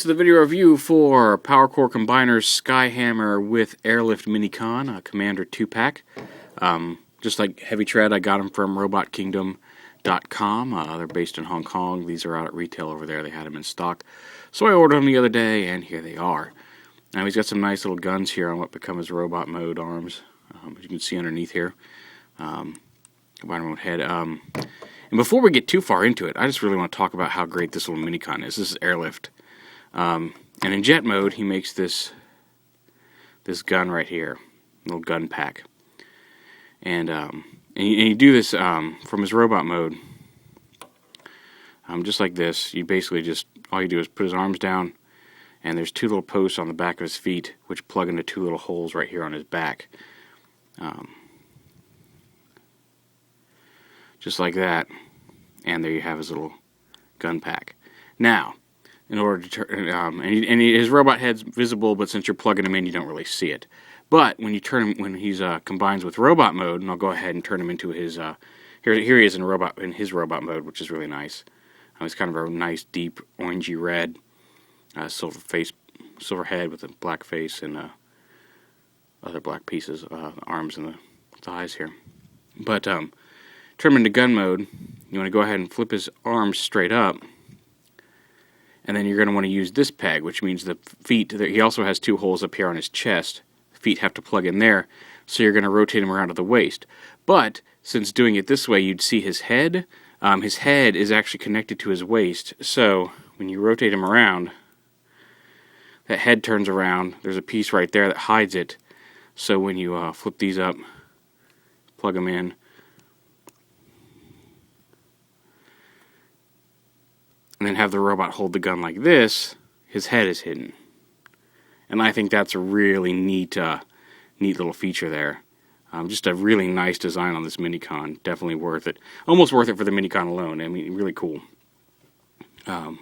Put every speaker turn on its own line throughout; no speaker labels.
This is the video review for Powercore Combiner's SKYHAMMER with Airlift Minicon, a Commander 2-pack. Just like Heavy Tread, I got them from robotkingdom.com. They're based in Hong Kong. These are out at retail over there. They had them in stock. So I ordered them the other day, and here they are. Now he's got some nice little guns here on what become his robot mode arms. As you can see underneath here. Combiner mode head. And before we get too far into it, I just really want to talk about how great this little Minicon is. This is Airlift. And in jet mode, he makes this gun right here, little gun pack. And you do this from his robot mode, just like this. You basically just, all you do is put his arms down, and there's two little posts on the back of his feet, which plug into two little holes right here on his back. Just like that, and there you have his little gun pack. Now, in order to turn, his robot head's visible, but since you're plugging him in, you don't really see it. But when you turn him, when he's combines with robot mode, and I'll go ahead and turn him into his here he is in his robot mode, which is really nice. He's kind of a nice deep orangey red, silver head with a black face and other black pieces, arms and the thighs here. But turn him into gun mode. You want to go ahead and flip his arms straight up. And then you're going to want to use this peg, which means the feet, he also has two holes up here on his chest. The feet have to plug in there, so you're going to rotate him around to the waist. But, since doing it this way, you'd see his head. His head is actually connected to his waist, so when you rotate him around, that head turns around. There's a piece right there that hides it, so when you flip these up, plug them in, and then have the robot hold the gun like this, his head is hidden. And I think that's a really neat little feature there. Just a really nice design on this Minicon. Definitely worth it. Almost worth it for the Minicon alone. I mean, really cool. But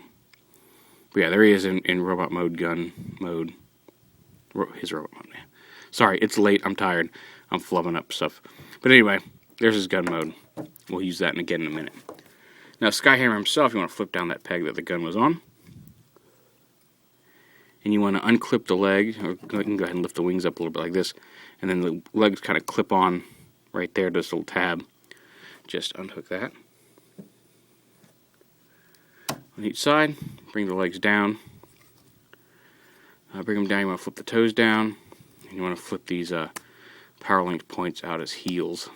yeah, there he is in robot mode, gun mode. His robot mode. Sorry, it's late. I'm tired. I'm flubbing up stuff. But anyway, there's his gun mode. We'll use that again in a minute. Now, SKYHAMMER himself, you want to flip down that peg that the gun was on. And you want to unclip the leg, or you can go ahead and lift the wings up a little bit like this. And then the legs kind of clip on right there to this little tab. Just unhook that. On each side, bring the legs down. Bring them down, you want to flip the toes down. And you want to flip these power linked points out as heels.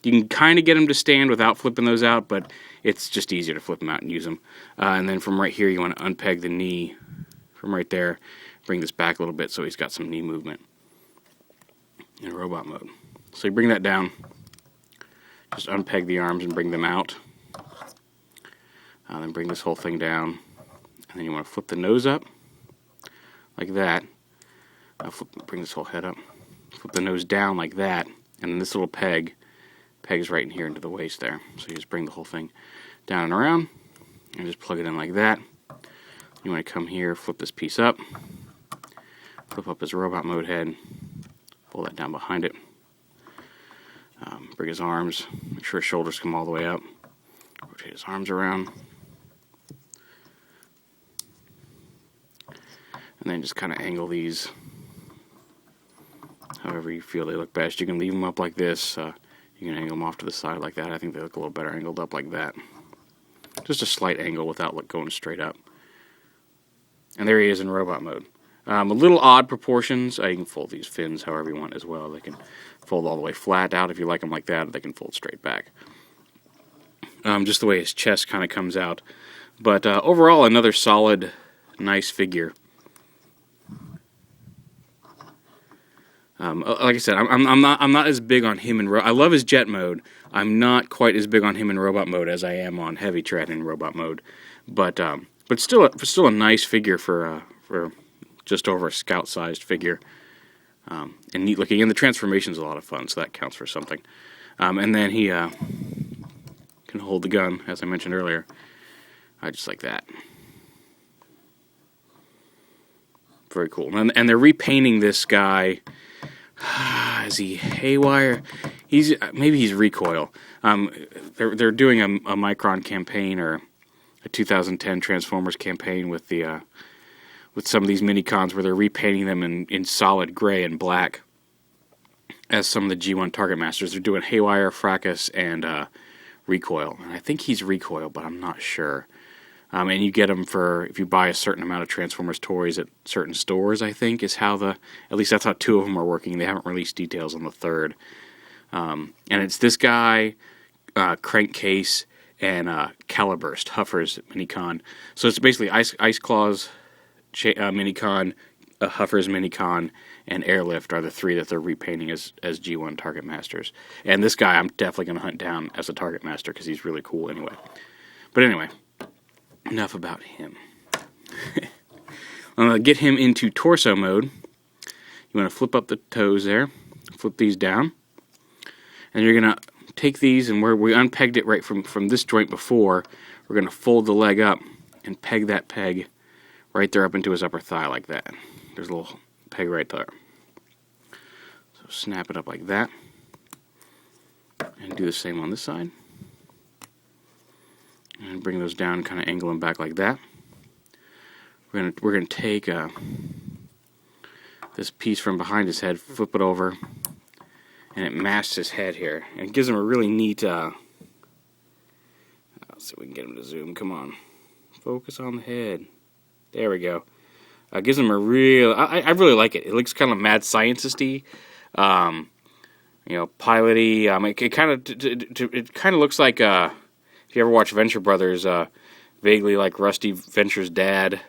You can kind of get them to stand without flipping those out, but it's just easier to flip them out and use them. And then from right here, you want to unpeg the knee from right there. Bring this back a little bit so he's got some knee movement in robot mode. So you bring that down, just unpeg the arms and bring them out. Then bring this whole thing down. And then you want to flip the nose up like that. Bring this whole head up. Flip the nose down like that. And then this little pegs right in here into the waist there. So you just bring the whole thing down and around and just plug it in like that. You want to come here, flip this piece up, flip up his robot mode head, pull that down behind it, bring his arms, make sure his shoulders come all the way up, rotate his arms around, and then just kind of angle these however you feel they look best. You can leave them up like this. You can angle them off to the side like that. I think they look a little better angled up like that. Just a slight angle without going straight up. And there he is in robot mode. A little odd proportions. You can fold these fins however you want as well. They can fold all the way flat out if you like them like that, or they can fold straight back. Just the way his chest kind of comes out. But overall, another solid, nice figure. Like I said, I'm not as big on him in I love his jet mode. I'm not quite as big on him in robot mode as I am on Heavy Tread in robot mode. But still a nice figure for just over a scout-sized figure. And neat looking. And the transformation's a lot of fun, so that counts for something. And then he can hold the gun, as I mentioned earlier, just like that. Very cool. And they're repainting this guy. Is he haywire? Maybe he's recoil. They're doing a Micron campaign or a 2010 Transformers campaign with the with some of these minicons where they're repainting them in solid gray and black as some of the G1 Target Masters. They're doing Haywire, Fracas, and Recoil. And I think he's Recoil, but I'm not sure. And you get them for, if you buy a certain amount of Transformers toys at certain stores, I think, is how at least that's how 2 of them are working. They haven't released details on the 3rd. And it's this guy, Crankcase, and Caliburst, Huffer's minicon. So it's basically Ice Claw's minicon, Huffer's minicon, and Airlift are the 3 that they're repainting as G1 Target Masters. And this guy I'm definitely going to hunt down as a Target Master because he's really cool anyway. But anyway, enough about him. I'm going to get him into torso mode. You want to flip up the toes there, flip these down, and you're going to take these, and where we unpegged it right from this joint before, we're going to fold the leg up and peg that peg right there up into his upper thigh like that. There's a little peg right there. So snap it up like that, and do the same on this side. And bring those down, kind of angle them back like that. We're gonna take this piece from behind his head, flip it over, and it masks his head here, and it gives him a really neat. Let's see if we can get him to zoom. Come on, focus on the head. There we go. Gives him a real. I really like it. It looks kind of mad scientist-y, piloty. It kind of looks like if you ever watch Venture Brothers, vaguely like Rusty Venture's dad,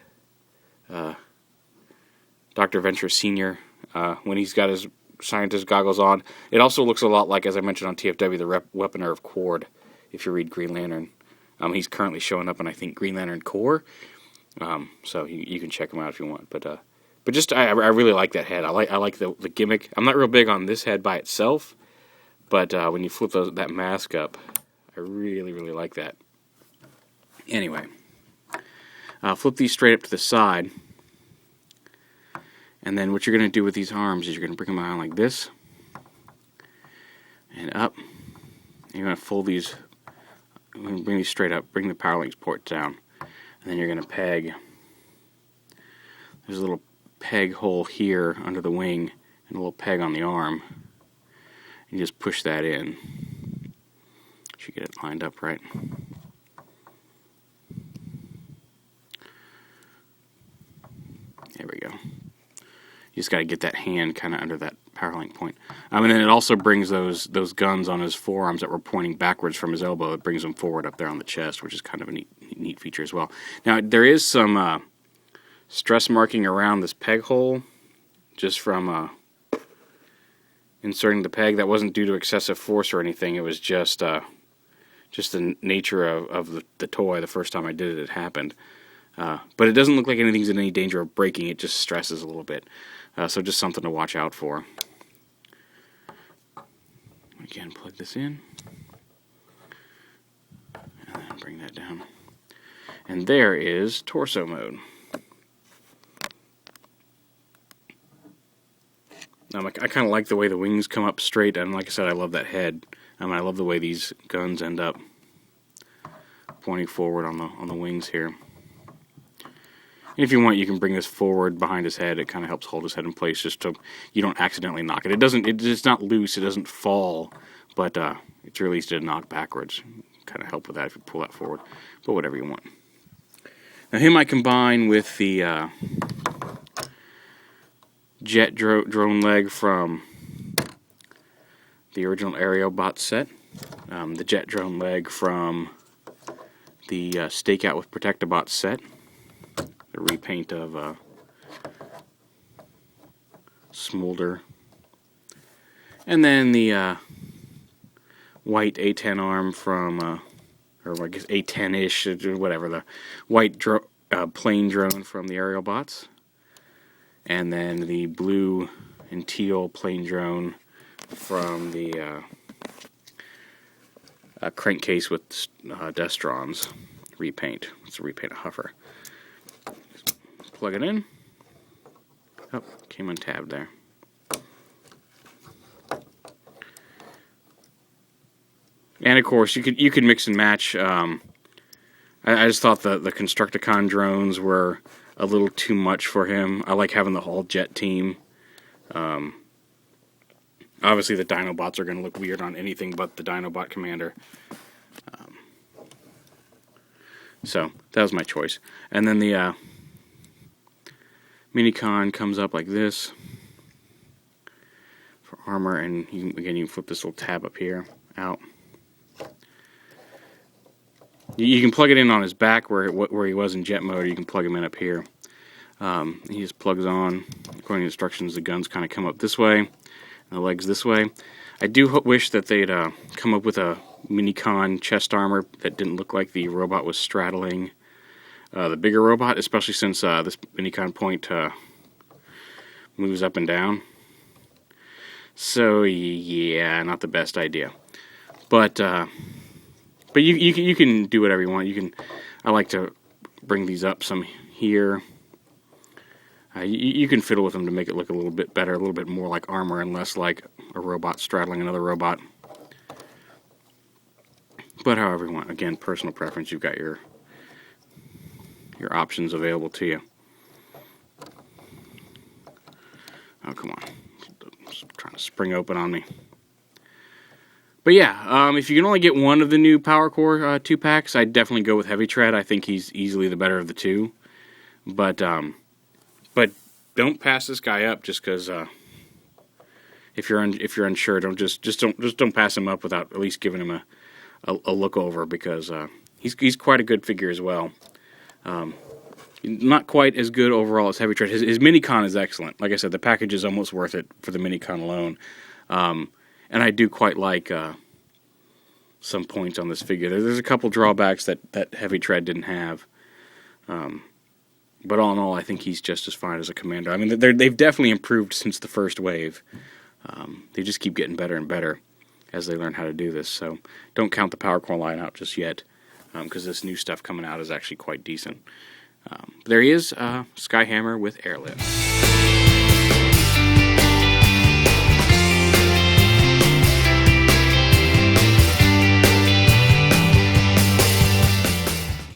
Dr. Venture Sr. When he's got his scientist goggles on. It also looks a lot like, as I mentioned on TFW, the Weaponer of Cord. If you read Green Lantern, he's currently showing up in, I think, Green Lantern Corps. So you can check him out if you want, but just I really like that head. I like the gimmick. I'm not real big on this head by itself, but when you flip that mask up, I really like that. Anyway, flip these straight up to the side, and then what you're going to do with these arms is you're going to bring them around like this and up. And you're going to fold these. I'm going to bring these straight up. Bring the power links port down. And then you're going to peg. There's a little peg hole here under the wing and a little peg on the arm. And you just push that in. Should get it lined up right. There we go. You just got to get that hand kind of under that power link point. And then it also brings those guns on his forearms that were pointing backwards from his elbow. It brings them forward up there on the chest, which is kind of a neat feature as well. Now, there is some stress marking around this peg hole just from inserting the peg. That wasn't due to excessive force or anything. It was just the nature of the toy. The first time I did it, it happened. But it doesn't look like anything's in any danger of breaking. It just stresses a little bit. So just something to watch out for. Again, plug this in. And then bring that down. And there is torso mode. I kind of like the way the wings come up straight, and like I said, I love that head. I love the way these guns end up pointing forward on the wings here. If you want, you can bring this forward behind his head. It kind of helps hold his head in place just so you don't accidentally knock it. It's not loose. It doesn't fall, but it's really easy to knock backwards. Kind of help with that if you pull that forward, but whatever you want. Now him I combine with the jet drone leg from the original Aerobot set, the jet drone leg from the Stakeout with Protectobot set, the repaint of Smolder, and then the white A10 arm from, or I guess A10-ish, whatever, the white plane drone from the Aerobots, and then the blue and teal plane drone from the crankcase with Destrons repaint. It's a repaint of Huffer. Plug it in. Oh, came untabbed there. And of course, you could mix and match I just thought the Constructicon drones were a little too much for him. I like having the whole jet team. Obviously, the Dinobots are going to look weird on anything but the Dinobot Commander. So, that was my choice. And then the Minicon comes up like this for armor, and you can flip this little tab up here, out. You can plug it in on his back where he was in jet mode, or you can plug him in up here. He just plugs on. According to instructions, the guns kind of come up this way, and the legs this way. I do wish that they'd come up with a Minicon chest armor that didn't look like the robot was straddling the bigger robot, especially since this Minicon point moves up and down. So yeah, not the best idea. But you can do whatever you want. I like to bring these up some here. You can fiddle with them to make it look a little bit better, a little bit more like armor and less like a robot straddling another robot. But however you want. Again, personal preference. You've got your options available to you. Oh, come on. It's trying to spring open on me. But yeah, if you can only get one of the new Powercore 2-packs, I'd definitely go with Heavy Tread. I think he's easily the better of the two. But don't pass this guy up just because if you're unsure, don't pass him up without at least giving him a look over, because he's quite a good figure as well. Not quite as good overall as Heavy Tread. His Minicon is excellent. Like I said, the package is almost worth it for the Minicon alone. And I do quite like some points on this figure. There's a couple drawbacks that Heavy Tread didn't have. But all in all, I think he's just as fine as a Commander. I mean, they've definitely improved since the first wave. They just keep getting better and better as they learn how to do this. So don't count the Powercore line out just yet, because this new stuff coming out is actually quite decent. There he is, SKYHAMMER with Airlift.